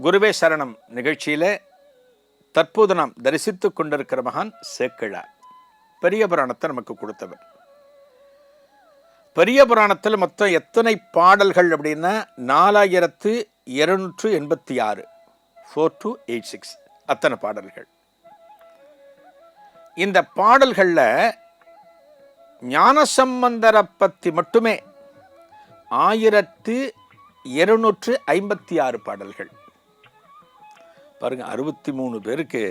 குருவே சரணம் நிகழ்ச்சியில் தற்போது நாம் தரிசித்து கொண்டிருக்கிற மகான் சேக்கிழார். பெரிய புராணத்தை நமக்கு கொடுத்தவர். பெரிய புராணத்தில் மொத்தம் எத்தனை பாடல்கள் அப்படின்னா 4286, 4286 அத்தனை பாடல்கள். இந்த பாடல்களில் ஞானசம்பந்தரை பற்றி மட்டுமே 1256 பாடல்கள். பாருங்க, 63 பேருக்கு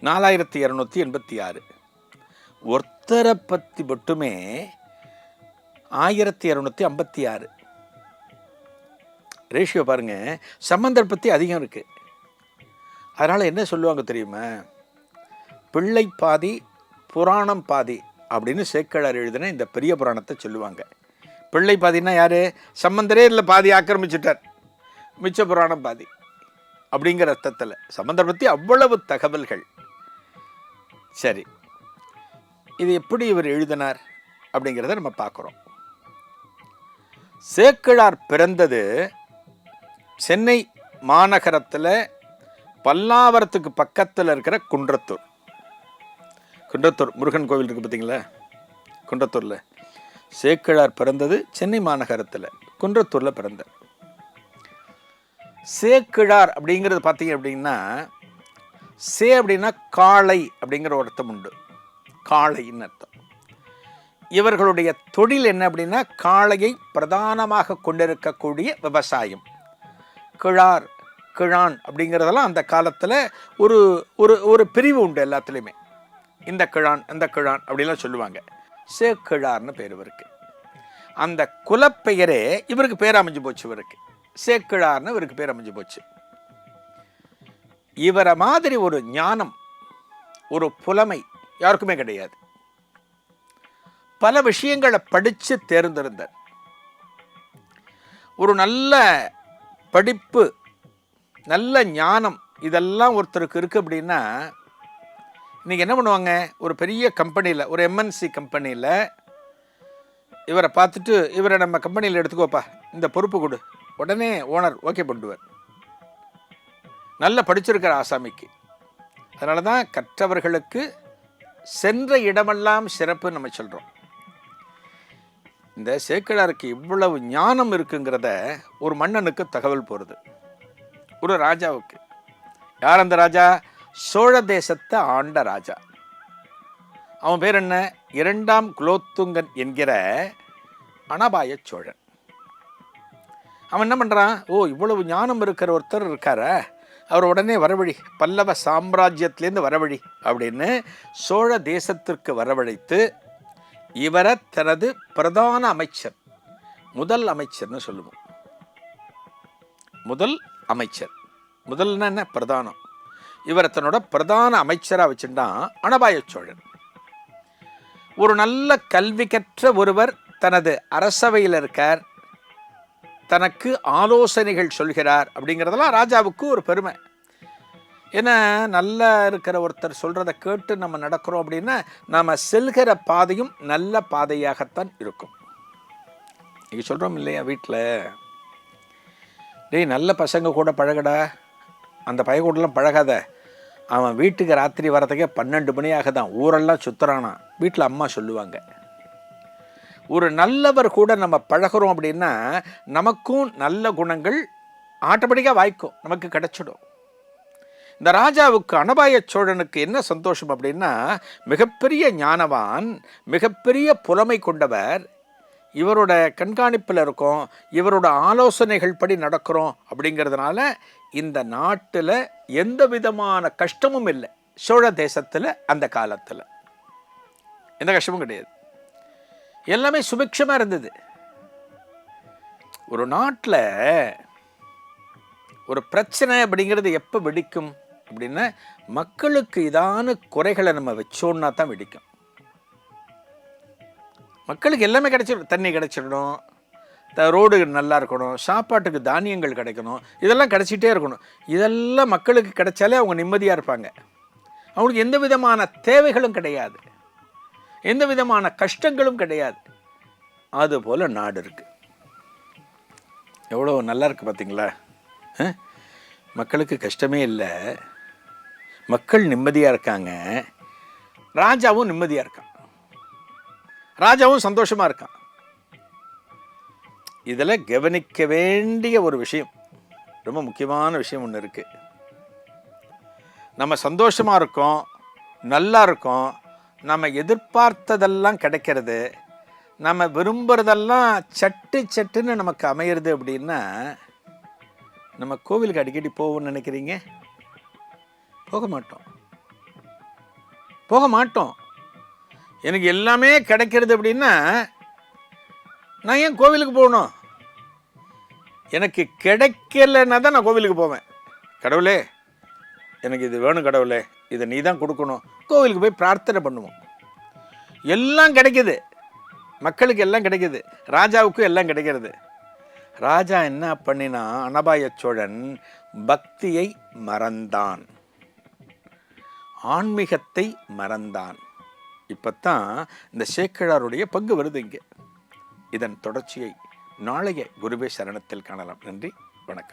4286. ஒருத்தரை பற்றி மட்டுமே 1256. ரேஷியோ பாருங்க. சம்பந்தர் பற்றி அதிகம் இருக்கு. அதனால என்ன சொல்லுவாங்க தெரியுமா? பிள்ளை பாதி புராணம் பாதி அப்படின்னு சேக்கிழார் எழுதின இந்த பெரிய புராணத்தை சொல்லுவாங்க. பிள்ளை பாதின்னா யாரு? சம்பந்தரே இல்லை, பாதி ஆக்கிரமிச்சுட்டார், மிச்ச புராணம் பாதி அப்படிங்கிற அர்த்தத்தில் சம்பந்தர் பற்றி அவ்வளவு தகவல்கள். சரி, இது எப்படி இவர் எழுதினார் அப்படிங்கிறத நம்ம பார்க்குறோம். சேக்கிழார் பிறந்தது சென்னை மாநகரத்தில் பல்லாவரத்துக்கு பக்கத்தில் இருக்கிற குன்றத்தூர். குன்றத்தூர் முருகன் கோவில் இருக்குது பார்த்தீங்களா? குன்றத்தூரில் சேக்கிழார் பிறந்தது சென்னை மாநகரத்தில் குன்றத்தூரில் பிறந்தார். சேக்கிழார் அப்படிங்கிறது பார்த்தீங்க அப்படின்னா, சே அப்படின்னா காளை அப்படிங்கிற ஒரு அர்த்தம் உண்டு. காளைன்னு அர்த்தம். இவர்களுடைய தொழில் என்ன அப்படின்னா, காளையை பிரதானமாக கொண்டிருக்கக்கூடிய விவசாயம். கிழார் கிழான் அப்படிங்கிறதெல்லாம் அந்த காலத்தில் ஒரு ஒரு ஒரு பிரிவு உண்டு எல்லாத்துலேயுமே. இந்த கிழான் அந்த கிழான் அப்படின்லாம் சொல்லுவாங்க. சேக்கிழார்னு பேர் இவருக்கு. அந்த குலப்பெயரே இவருக்கு பேர் அமைஞ்சு போச்சு. இவருக்கு சேக்கிழார்னு இவருக்கு பேர் அமைஞ்சு போச்சு. இவரை மாதிரி ஒரு ஞானம், ஒரு புலமை யாருக்குமே கிடையாது. பல விஷயங்களை படித்து தேர்ந்திருந்தார். ஒரு நல்ல படிப்பு, நல்ல ஞானம் இதெல்லாம் ஒருத்தருக்கு இருக்குது அப்படின்னா, இன்றைக்கி என்ன பண்ணுவாங்க? ஒரு பெரிய கம்பெனியில், ஒரு எம்என்சி கம்பெனியில் இவரை பார்த்துட்டு, இவரை நம்ம கம்பெனியில் எடுத்துக்கோப்பா, இந்த பொறுப்பு கொடு, உடனே ஓனர் ஓகே பண்ணுவார். நல்லா படிச்சிருக்கிற ஆசாமிக்கு. அதனால தான் கற்றவர்களுக்கு சென்ற இடமெல்லாம் சிறப்பு நம்ம சொல்கிறோம். இந்த சேக்கிழாருக்கு இவ்வளவு ஞானம் இருக்குங்கிறத ஒரு மன்னனுக்கு தகவல் போகிறது, ஒரு ராஜாவுக்கு. யார் அந்த ராஜா? சோழ தேசத்தை ஆண்ட ராஜா. அவன் பேர் என்ன? 2ஆம் குலோத்துங்கன் என்கிற அனபாய சோழன். அவன் என்ன பண்ணுறான்? ஓ, இவ்வளவு ஞானம் இருக்கிற ஒருத்தர் இருக்கார, அவர் உடனே வரவழி, பல்லவ சாம்ராஜ்யத்திலேருந்து வரவழி அப்படின்னு சோழ தேசத்திற்கு வரவழைத்து இவரை தனது பிரதான அமைச்சர், முதல் அமைச்சர்னு சொல்லுவோம். முதல் அமைச்சர், முதல்னா என்ன? பிரதானம். இவரை தன்னோட பிரதான அமைச்சராக வச்சுட்டான் அனபாய சோழன். ஒரு நல்ல கல்வி கற்ற ஒருவர் தனது அரசவையில் இருக்கார், தனக்கு ஆலோசனைகள் சொல்கிறார் அப்படிங்கிறதெல்லாம் ராஜாவுக்கு ஒரு பெருமை. ஏன்னா நல்லா இருக்கிற ஒருத்தர் சொல்கிறத கேட்டு நம்ம நடக்கிறோம் அப்படின்னா நாம் செல்கிற பாதையும் நல்ல பாதையாகத்தான் இருக்கும். நீங்கள் சொல்கிறோம் இல்லையா, வீட்டில் டேய் நல்ல பசங்க கூட பழகடா, அந்த பையன் கூடலாம் பழகாத, அவன் வீட்டுக்கு ராத்திரி வரதுக்கே 12 மணி ஆகுதான், ஊரெல்லாம் சுற்றுறானா, வீட்டில் அம்மா சொல்லுவாங்க. ஒரு நல்லவர் கூட நம்ம பழகிறோம் அப்படின்னா நமக்கும் நல்ல குணங்கள் ஆட்டோமேட்டிக்காக வாய்க்கும், நமக்கு கிடைச்சிடும். இந்த ராஜாவுக்கு, அனபாய சோழனுக்கு என்ன சந்தோஷம் அப்படின்னா, மிகப்பெரிய ஞானவான், மிகப்பெரிய புலமை கொண்டவர், இவரோட கண்காணிப்பில் இருக்கோம், இவரோட ஆலோசனைகள் படி நடக்கிறோம் அப்படிங்கிறதுனால இந்த நாட்டில் எந்த விதமான கஷ்டமும் இல்லை. சோழ தேசத்தில் அந்த காலத்தில் எந்த கஷ்டமும் கிடையாது, எல்லாமே சுபிக்ஷமாக இருந்தது. ஒரு நாட்டில் ஒரு பிரச்சனை அப்படிங்கிறது எப்போ வெடிக்கும் அப்படின்னா, மக்களுக்கு இதான குறைகளை நம்ம வச்சோன்னா தான் வெடிக்கும். மக்களுக்கு எல்லாமே கிடைச்சிடும், தண்ணி கிடைச்சிடணும், ரோடு நல்லா இருக்கணும், சாப்பாட்டுக்கு தானியங்கள் கிடைக்கணும், இதெல்லாம் கிடைச்சிட்டே இருக்கணும். இதெல்லாம் மக்களுக்கு கிடைச்சாலே அவங்க நிம்மதியாக இருப்பாங்க. அவங்களுக்கு எந்த விதமான தேவைகளும் கிடையாது, எந்த விதமான கஷ்டங்களும் கிடையாது. அதுபோல் நாடு இருக்குது. எவ்வளோ நல்லா இருக்குது பார்த்தீங்களா? மக்களுக்கு கஷ்டமே இல்லை, மக்கள் நிம்மதியாக இருக்காங்க, ராஜாவும் நிம்மதியாக இருக்கான், ராஜாவும் சந்தோஷமாக இருக்கான். இதில் கவனிக்க வேண்டிய ஒரு விஷயம், ரொம்ப முக்கியமான விஷயம் ஒன்று இருக்குது. நம்ம சந்தோஷமாக இருக்கோம், நல்லா இருக்கோம், நம்ம எதிர்பார்த்ததெல்லாம் கிடைக்கிறது, நம்ம விரும்புகிறதெல்லாம் சட்டு சட்டுன்னு நமக்கு அமையிறது அப்படின்னா நம்ம கோவிலுக்கு அடிக்கடி போவோம்னு நினைக்கிறீங்க? போக மாட்டோம், போக மாட்டோம். எனக்கு எல்லாமே கிடைக்கிறது அப்படின்னா நான் ஏன் கோவிலுக்கு போகணும்? எனக்கு கிடைக்கலன்னா தான் நான் கோவிலுக்கு போவேன். கடவுளே எனக்கு இது வேணும், கடவுளே இதை நீ தான் கொடுக்கணும். கோவிலுக்கு போய் பிரார்த்தனை பண்ணுவோம். எல்லாம் கிடைக்குது, மக்களுக்கு எல்லாம் கிடைக்குது, ராஜாவுக்கும் எல்லாம் கிடைக்கிறது. ராஜா என்ன பண்ணினா, அனபாய சோழன் பக்தியை மறந்தான், ஆன்மீகத்தை மறந்தான். இப்பத்தான் இந்த சேக்கிழாருடைய பங்கு வருது இங்கே. இதன் தொடர்ச்சியை நாளைய குருவே சரணத்தில் காணலாம். நன்றி.